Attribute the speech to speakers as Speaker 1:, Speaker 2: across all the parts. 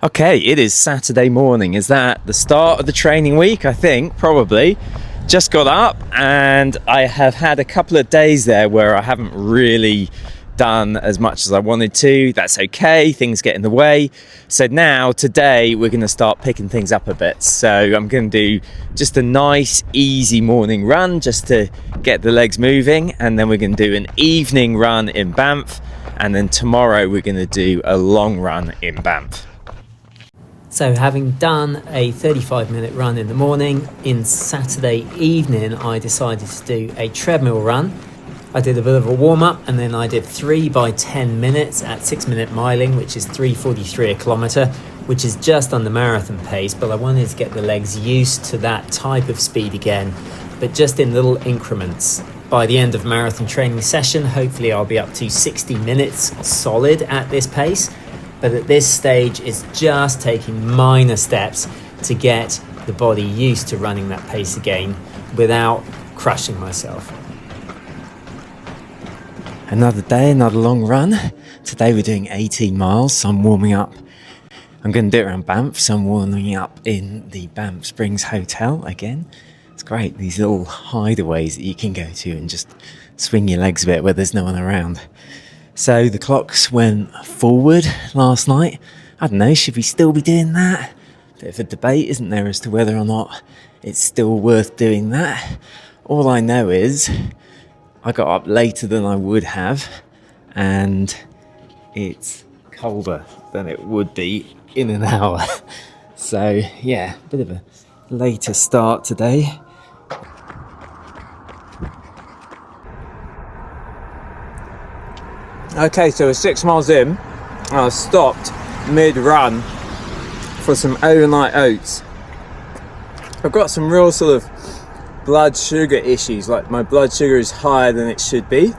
Speaker 1: Okay, it is Saturday morning. Is that the start of the training week? I think, probably. Just got up and I have had a couple of days there where I haven't really done as much as I wanted to. That's okay, things get in the way. So now, today, we're going to start picking things up a bit. So I'm going to do just a nice, easy morning run just to get the legs moving. And then we're going to do an evening run in Banff. And then tomorrow, we're going to do a long run in Banff.
Speaker 2: So having done a 35-minute run in the morning, in Saturday evening I decided to do a treadmill run. I did a bit of a warm-up and then I did 3 by 10 minutes at 6-minute miling, which is 3:43 a kilometre, which is just under marathon pace, but I wanted to get the legs used to that type of speed again, but just in little increments. By the end of marathon training session, hopefully I'll be up to 60 minutes solid at this pace. But at this stage, it's just taking minor steps to get the body used to running that pace again without crushing myself.
Speaker 1: Another day, another long run. Today we're doing 18 miles, so I'm warming up. I'm going to do it around Banff, so I'm warming up in the Banff Springs Hotel again. It's great, these little hideaways that you can go to and just swing your legs a bit where there's no one around. So the clocks went forward last night. I don't know, should we still be doing that? Bit of a debate, isn't there, as to whether or not it's still worth doing that. All I know is I got up later than I would have, and it's colder than it would be in an hour. So yeah, a bit of a later start today. Okay, so we're 6 miles in, and I stopped mid-run for some overnight oats. I've got some real sort of blood sugar issues, like my blood sugar is higher than it should be.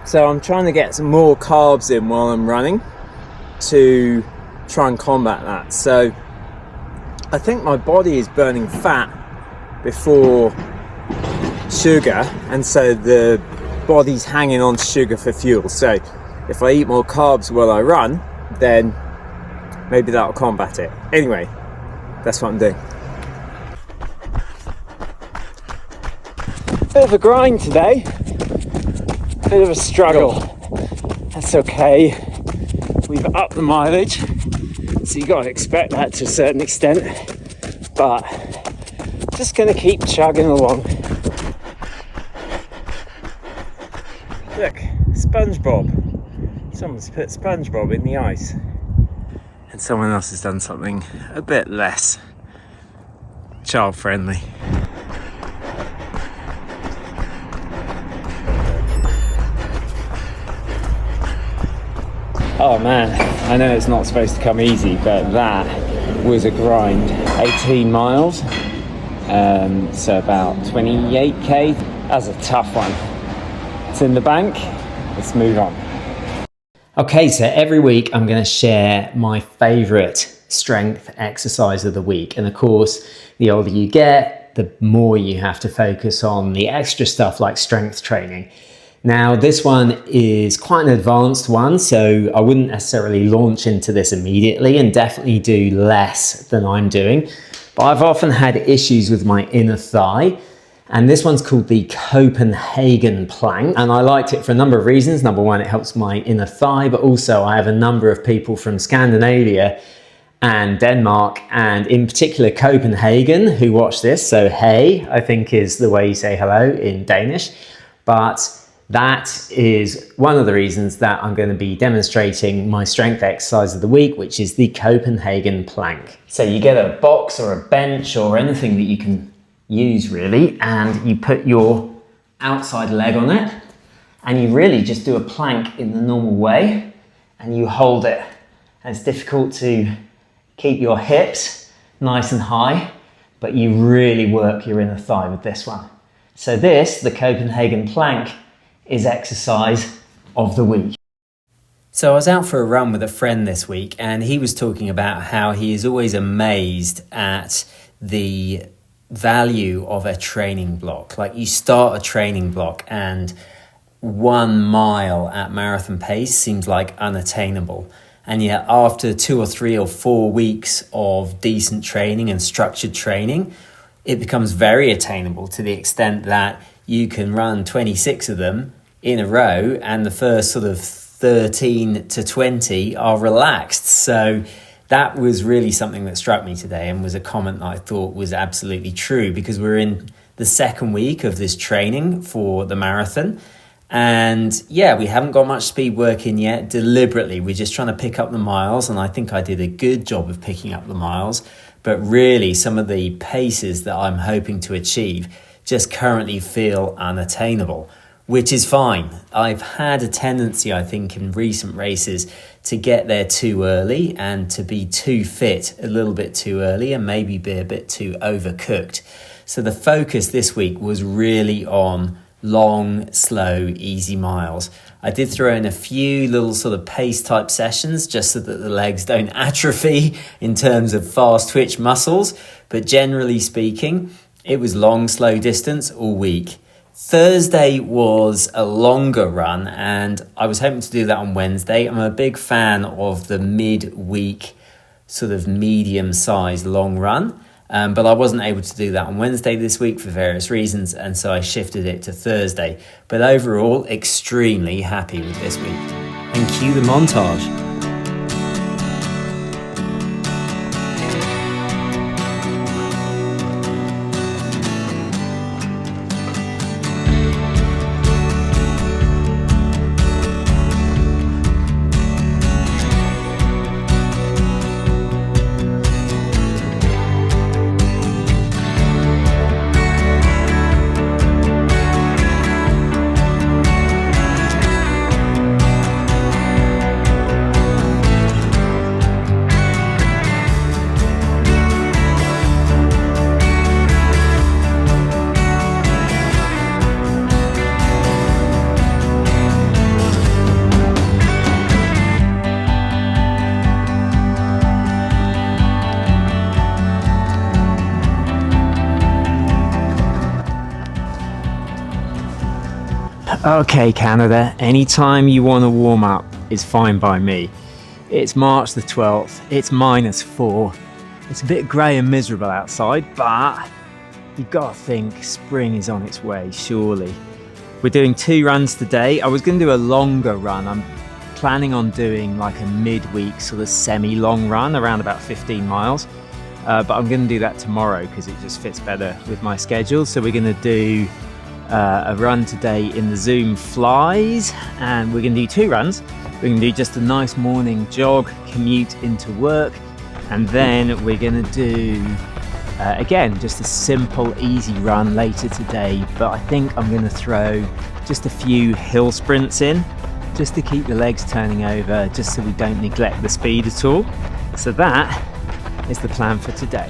Speaker 1: So I'm trying to get some more carbs in while I'm running to try and combat that. So I think my body is burning fat before sugar, and so the body's hanging on to sugar for fuel. So if I eat more carbs while I run, then maybe that'll combat it. Anyway, that's what I'm doing. Bit of a grind today, bit of a struggle. That's okay, we've upped the mileage, so you got to expect that to a certain extent, but just gonna keep chugging along. Look, SpongeBob. Someone's put SpongeBob in the ice. And someone else has done something a bit less child-friendly. Oh man, I know it's not supposed to come easy, but that was a grind. 18 miles, so about 28k. That's a tough one. It's in the bank, let's move on. Okay, so every week I'm going to share my favourite strength exercise of the week. And of course, the older you get, the more you have to focus on the extra stuff like strength training. Now, this one is quite an advanced one, so I wouldn't necessarily launch into this immediately and definitely do less than I'm doing. But I've often had issues with my inner thigh. And this one's called the Copenhagen plank. And I liked it for a number of reasons. Number one, it helps my inner thigh, but also I have a number of people from Scandinavia and Denmark, and in particular Copenhagen, who watch this. So hey, I think is the way you say hello in Danish. But that is one of the reasons that I'm going to be demonstrating my strength exercise of the week, which is the Copenhagen plank. So you get a box or a bench or anything that you can use really, and you put your outside leg on it, and you really just do a plank in the normal way, and you hold it. And it's difficult to keep your hips nice and high, but you really work your inner thigh with this one. So this, the Copenhagen plank, is exercise of the week. So I was out for a run with a friend this week, and he was talking about how he is always amazed at the value of a training block. Like, you start a training block and 1 mile at marathon pace seems like unattainable.
Speaker 2: And yet after 2 or 3 or 4 weeks of decent training and structured training, it becomes very attainable to the extent that you can run 26 of them in a row, and the first sort of 13 to 20 are relaxed. So that was really something that struck me today, and was a comment that I thought was absolutely true, because we're in the second week of this training for the marathon. And yeah, we haven't got much speed work in yet. Deliberately, we're just trying to pick up the miles, and I think I did a good job of picking up the miles. But really, some of the paces that I'm hoping to achieve just currently feel unattainable, which is fine. I've had a tendency, I think, in recent races to get there too early and to be too fit a little bit too early, and maybe be a bit too overcooked. So the focus this week was really on long, slow, easy miles. I did throw in a few little sort of pace type sessions just so that the legs don't atrophy in terms of fast twitch muscles. But generally speaking, it was long, slow distance all week. Thursday was a longer run, and I was hoping to do that on Wednesday. I'm a big fan of the mid-week sort of medium-sized long run. But I wasn't able to do that on Wednesday this week for various reasons, and so I shifted it to Thursday. But overall, extremely happy with this week. And cue the montage. Okay, Canada, anytime you want to warm up is fine by me. It's March the 12th, it's -4. It's a bit grey and miserable outside, but you've got to think spring is on its way, surely. We're doing 2 runs today. I was going to do a longer run. I'm planning on doing like a midweek sort of semi-long run, around about 15 miles. But I'm going to do that tomorrow because it just fits better with my schedule. So we're going to do a run today in the Zoom Flies, and we're going to do 2 runs. We're going to do just a nice morning jog, commute into work, and then we're going to do again just a simple easy run later today. But I think I'm going to throw just a few hill sprints in, just to keep the legs turning over, just so we don't neglect the speed at all. So that is the plan for today.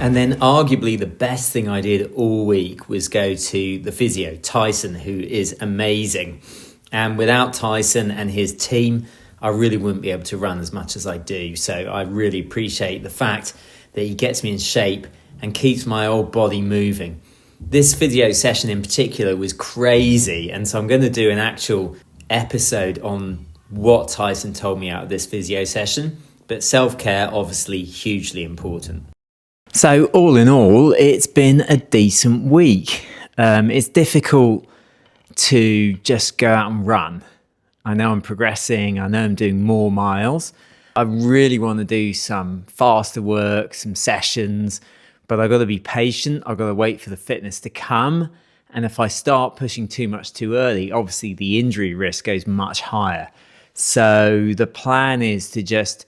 Speaker 2: And then arguably the best thing I did all week was go to the physio, Tyson, who is amazing. And without Tyson and his team, I really wouldn't be able to run as much as I do. So I really appreciate the fact that he gets me in shape and keeps my old body moving. This physio session in particular was crazy. And so I'm going to do an actual episode on what Tyson told me out of this physio session. But self-care, obviously, hugely important. So all in all, it's been a decent week. It's difficult to just go out and run. I know I'm progressing. I know I'm doing more miles. I really want to do some faster work, some sessions, but I've got to be patient. I've got to wait for the fitness to come. And if I start pushing too much too early, obviously the injury risk goes much higher. So the plan is to just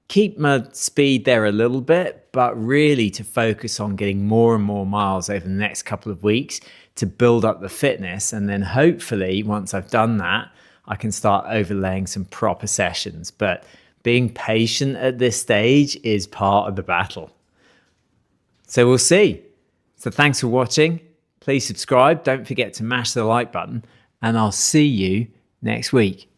Speaker 2: keep my speed there a little bit, but really to focus on getting more and more miles over the next couple of weeks to build up the fitness. And then hopefully once I've done that, I can start overlaying some proper sessions. But being patient at this stage is part of the battle. So we'll see. So thanks for watching. Please subscribe. Don't forget to mash the like button, and I'll see you next week.